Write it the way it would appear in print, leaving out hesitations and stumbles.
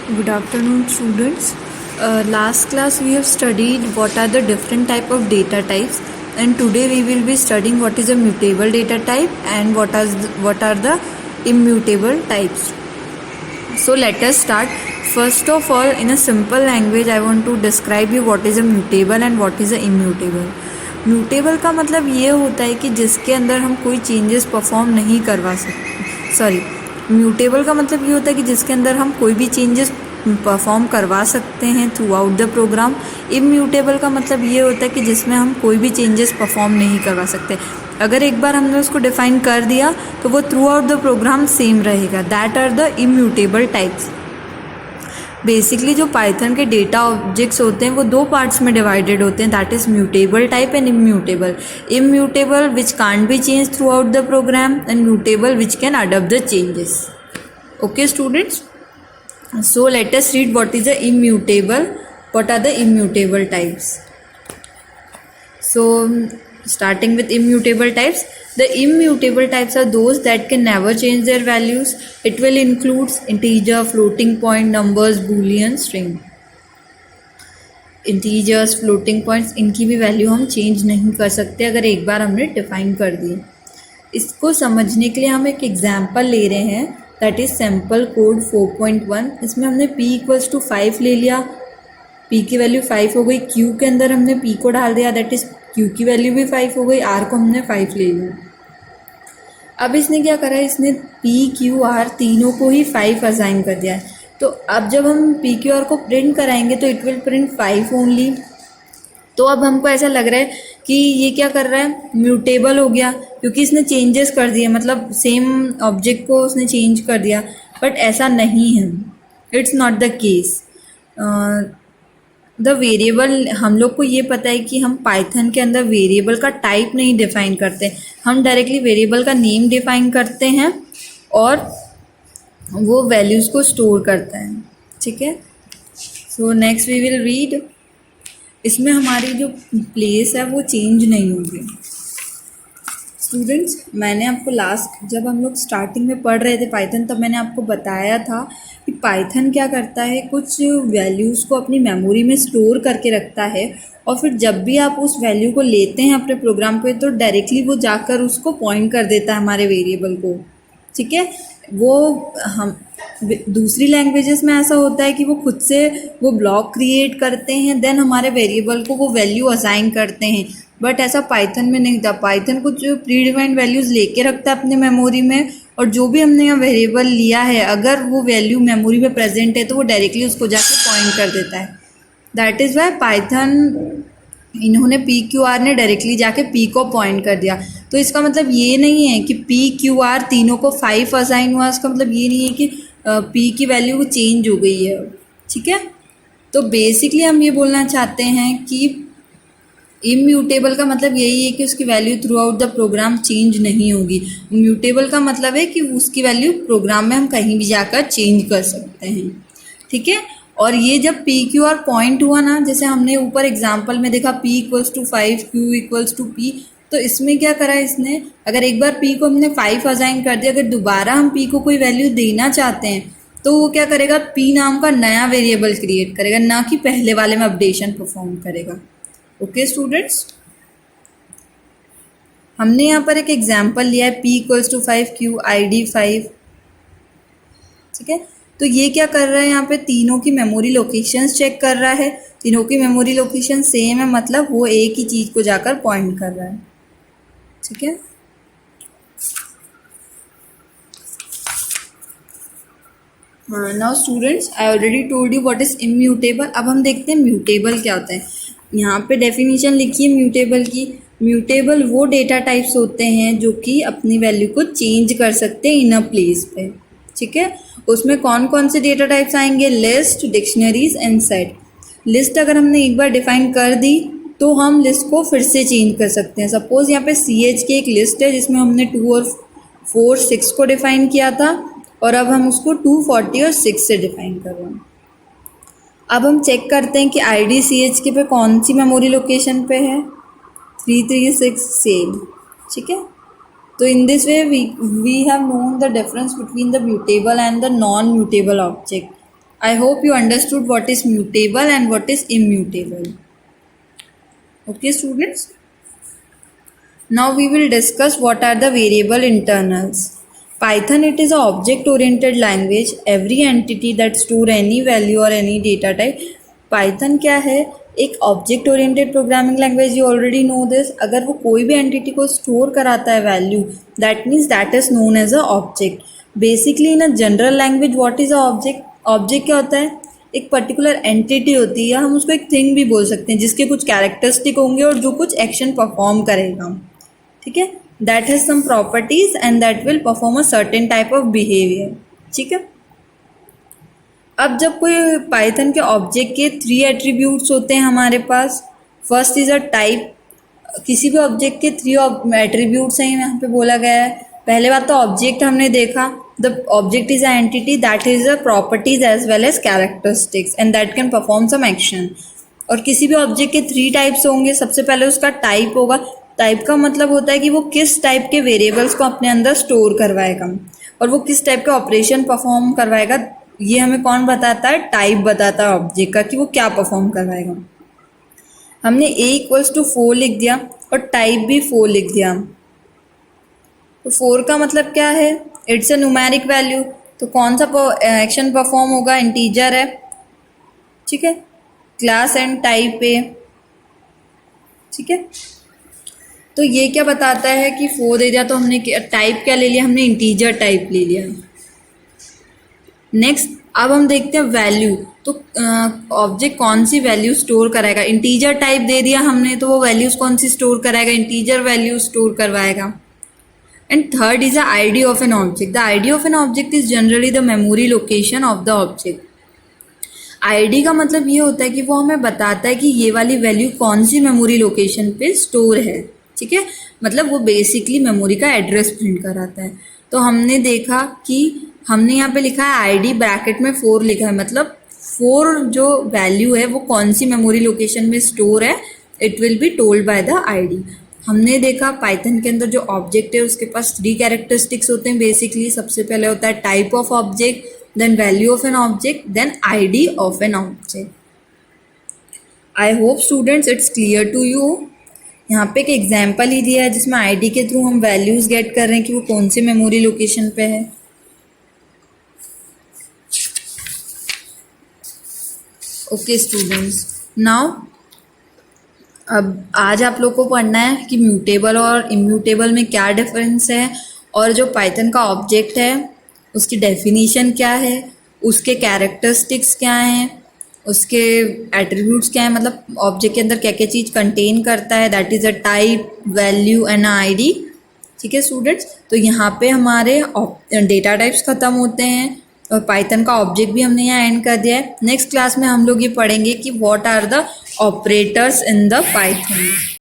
Good afternoon, students. Last class we have studied what are the different type of data types, and today we will be studying what is a mutable data type and what are the immutable types. So let us start. First of all, in a simple language, I want to describe you what is a mutable and what is a immutable. Mutable का मतलब ये होता है कि जिसके अंदर हम कोई चेंजेस परफॉर्म नहीं करवा सकते. म्यूटेबल का मतलब ये होता है कि जिसके अंदर हम कोई भी चेंजेस परफॉर्म करवा सकते हैं throughout the program. Immutable का मतलब ये होता है कि जिसमें हम कोई भी चेंजेस परफॉर्म नहीं करवा सकते. अगर एक बार हमने उसको डिफाइन कर दिया तो वो throughout the program same रहेगा. That are the immutable types. Basically जो पाइथन के डेटा ऑब्जेक्ट्स होते हैं वो दो पार्ट्स में डिवाइडेड होते हैं. That is mutable type and immutable. Immutable which can't be change throughout the program and mutable which can adopt the changes. Okay students, so let us read what is the immutable, what are the immutable types. So starting with immutable types, the immutable types are those that can never change their values. It will include integer, floating point, numbers, boolean, string. Integers, floating points, इनकी भी value हम change नहीं कर सकते अगर एक बार हमने define कर दी. इसको समझने के लिए हम एक एग्जाम्पल ले रहे हैं, दैट इज़ सैम्पल कोड 4.1. इसमें हमने p इक्वल्स टू 5 ले लिया. p की वैल्यू 5 हो गई. q के अंदर हमने p को डाल दिया, दैट इज़ q की वैल्यू भी 5 हो गई. r को हमने 5 ले लिया. अब इसने क्या करा है, इसने p q r तीनों को ही 5 असाइन कर दिया है. तो अब जब हम p q r को प्रिंट कराएंगे तो इट विल प्रिंट 5 ओनली. तो अब हमको ऐसा लग रहा है कि ये क्या कर रहा है, म्यूटेबल हो गया, क्योंकि इसने चेंजेस कर दिए, मतलब सेम ऑब्जेक्ट को उसने चेंज कर दिया. बट ऐसा नहीं है, it's not the case. The variable, हम लोग को ये पता है कि हम पाइथन के अंदर वेरिएबल का टाइप नहीं डिफाइन करते. हम डायरेक्टली वेरिएबल का नेम डिफाइन करते हैं और वो वैल्यूज़ को स्टोर करता है. ठीक है. So next we will read. इसमें हमारी जो प्लेस है वो चेंज नहीं होगी. स्टूडेंट्स, मैंने आपको लास्ट जब हम लोग स्टार्टिंग में पढ़ रहे थे पाइथन, तब मैंने आपको बताया था कि पाइथन क्या करता है, कुछ वैल्यूज़ को अपनी मेमोरी में स्टोर करके रखता है और फिर जब भी आप उस वैल्यू को लेते हैं अपने प्रोग्राम पे तो डायरेक्टली वो जाकर उसको पॉइंट कर देता है हमारे वेरिएबल को. ठीक है. वो हम दूसरी लैंग्वेजेस में ऐसा होता है कि वो खुद से वो ब्लॉक क्रिएट करते हैं, देन हमारे वेरिएबल को वो वैल्यू असाइन करते हैं. बट ऐसा पाइथन में नहीं था. पाइथन कुछ प्री डिफाइंड वैल्यूज़ लेके रखता है अपने मेमोरी में, और जो भी हमने यहाँ वेरिएबल लिया है अगर वो वैल्यू मेमोरी में प्रेजेंट है तो वो डायरेक्टली उसको जाके पॉइंट कर देता है. दैट इज़ वाई पाइथन, इन्होंने पी क्यू आर ने डायरेक्टली जाके पी को पॉइंट कर दिया. तो इसका मतलब ये नहीं है कि पी क्यू आर तीनों को 5 असाइन हुआ. इसका मतलब ये नहीं है कि पी की वैल्यू चेंज हो गई है. ठीक है. तो बेसिकली हम ये बोलना चाहते हैं कि इम्यूटेबल का मतलब यही है कि उसकी value throughout the program change नहीं होगी. म्यूटेबल का मतलब है कि उसकी वैल्यू प्रोग्राम में हम कहीं भी जाकर चेंज कर सकते हैं. ठीक है. और ये जब पी क्यू आर पॉइंट हुआ ना, जैसे हमने ऊपर एग्जाम्पल में देखा p equals to 5, q equals to p, तो इसमें क्या करा इसने, अगर एक बार p को हमने 5 असाइन कर दिया, अगर दोबारा हम p को कोई वैल्यू देना चाहते हैं तो वो क्या करेगा, p नाम का नया वेरिएबल क्रिएट करेगा, ना कि पहले वाले में अपडेशन परफॉर्म करेगा. ओके स्टूडेंट्स, हमने यहाँ पर एक एग्जाम्पल लिया है p equals to 5, q id 5. ठीक है. तो ये क्या कर रहा है, यहाँ पे तीनों की मेमोरी लोकेशंस चेक कर रहा है. तीनों की मेमोरी लोकेशन सेम है, मतलब वो एक ही चीज़ को जाकर पॉइंट कर रहा है. ठीक है. Now students, I already told you what is immutable. अब हम देखते हैं म्यूटेबल क्या होता है. यहाँ पे डेफिनेशन लिखी है म्यूटेबल की. म्यूटेबल वो डेटा टाइप्स होते हैं जो कि अपनी वैल्यू को चेंज कर सकते हैं इन अ प्लेस पे. ठीक है. उसमें कौन कौन से डेटा टाइप्स आएंगे, list, dictionaries and set. List अगर हमने एक बार डिफाइन कर दी तो हम लिस्ट को फिर से चेंज कर सकते हैं. सपोज यहाँ पे CH की एक लिस्ट है जिसमें हमने 2 और 4, 6 को डिफाइन किया था, और अब हम उसको 2, 40 और 6 से डिफाइन कर रहे हैं. अब हम चेक करते हैं कि ID CH के पे कौन सी मेमोरी लोकेशन पे है, 336 सेम. ठीक है. तो in this way we have known the difference between the mutable and the non-mutable object. I hope you understood what is mutable and what is immutable. Okay, students. Now we will discuss what are the variable internals. Python, it is an object-oriented language. Every entity that store any value or any data type. Python क्या है? एक object oriented programming language. You already know this. अगर वो कोई भी entity को store कराता है value, that means that is known as a object. Basically in a general language what is a object? Object क्या होता है? एक पर्टिकुलर एंटिटी होती है, या हम उसको एक थिंग भी बोल सकते हैं, जिसके कुछ कैरेक्टरिस्टिक होंगे और जो कुछ एक्शन परफॉर्म करेगा. ठीक है, that has some properties and that will perform a certain type of behaviour. ठीक है. अब जब कोई पाइथन के ऑब्जेक्ट के 3 एट्रीब्यूट्स होते हैं हमारे पास. First is a type. किसी भी ऑब्जेक्ट के 3 एट्रीब्यूट्स हैं यहाँ पे बोला गया है. पहले बात तो ऑब्जेक्ट हमने देखा. The object is a entity that is a properties as well as characteristics and that can perform some action. और किसी भी ऑब्जेक्ट के 3 टाइप्स होंगे. सबसे पहले उसका टाइप होगा. टाइप का मतलब होता है कि वो किस टाइप के वेरिएबल्स को अपने अंदर स्टोर करवाएगा और वो किस टाइप का ऑपरेशन परफॉर्म करवाएगा. ये हमें कौन बताता है? टाइप बताता है ऑब्जेक्ट का कि वो क्या परफॉर्म करवाएगा. हमने a=4 लिख दिया और टाइप भी 4 लिख दिया. तो 4 का मतलब क्या है? It's a numeric value. तो कौन सा एक्शन परफॉर्म होगा? इंटीजर है. ठीक है. Class and type A. ठीक है. तो ये क्या बताता है कि 4 दे दिया तो हमने टाइप क्या ले लिया? हमने इंटीजर टाइप ले लिया. नेक्स्ट अब हम देखते हैं वैल्यू. तो ऑब्जेक्ट कौन सी वैल्यू स्टोर कराएगा? इंटीजर टाइप दे दिया हमने, तो वो वैल्यूज कौन सी स्टोर कराएगा? इंटीजर वैल्यू स्टोर करवाएगा. And third is the ID of an object. The ID of an object is generally the memory location of the object. ID का मतलब ये होता है कि वो हमें बताता है कि ये वाली वैल्यू कौन सी मेमोरी लोकेशन पे स्टोर है. ठीक है. मतलब वो बेसिकली मेमोरी का एड्रेस प्रिंट कराता है. तो हमने देखा कि हमने यहाँ पे लिखा है आईडी, ब्रैकेट में 4 लिखा है. मतलब 4 जो वैल्यू है वो कौन सी मेमोरी लोकेशन में स्टोर है, it will be told by the ID. हमने देखा पाइथन के अंदर जो ऑब्जेक्ट है उसके पास 3 कैरेक्टरिस्टिक्स होते हैं बेसिकली. सबसे पहले होता है type of object, then value of an object, then ID of an object. I hope students it's clear to you. यहाँ पे एक एग्जाम्पल ही दिया है जिसमें आईडी के थ्रू हम वैल्यूज गेट कर रहे हैं कि वो कौन सी मेमोरी लोकेशन पे है. ओके स्टूडेंट्स, नाउ अब आज आप लोग को पढ़ना है कि म्यूटेबल और इम्यूटेबल में क्या डिफरेंस है और जो पाइथन का ऑब्जेक्ट है उसकी डेफिनेशन क्या है, उसके कैरेक्टरिस्टिक्स क्या हैं, उसके एट्रीब्यूट्स क्या हैं. मतलब ऑब्जेक्ट के अंदर क्या क्या चीज़ कंटेन करता है. That is a type, value and ID. ठीक है स्टूडेंट्स. तो यहाँ पे हमारे डेटा टाइप्स ख़त्म होते हैं और पाइथन का ऑब्जेक्ट भी हमने यहाँ एंड कर दिया है. नेक्स्ट क्लास में हम लोग ये पढ़ेंगे कि what are the operators in the Python.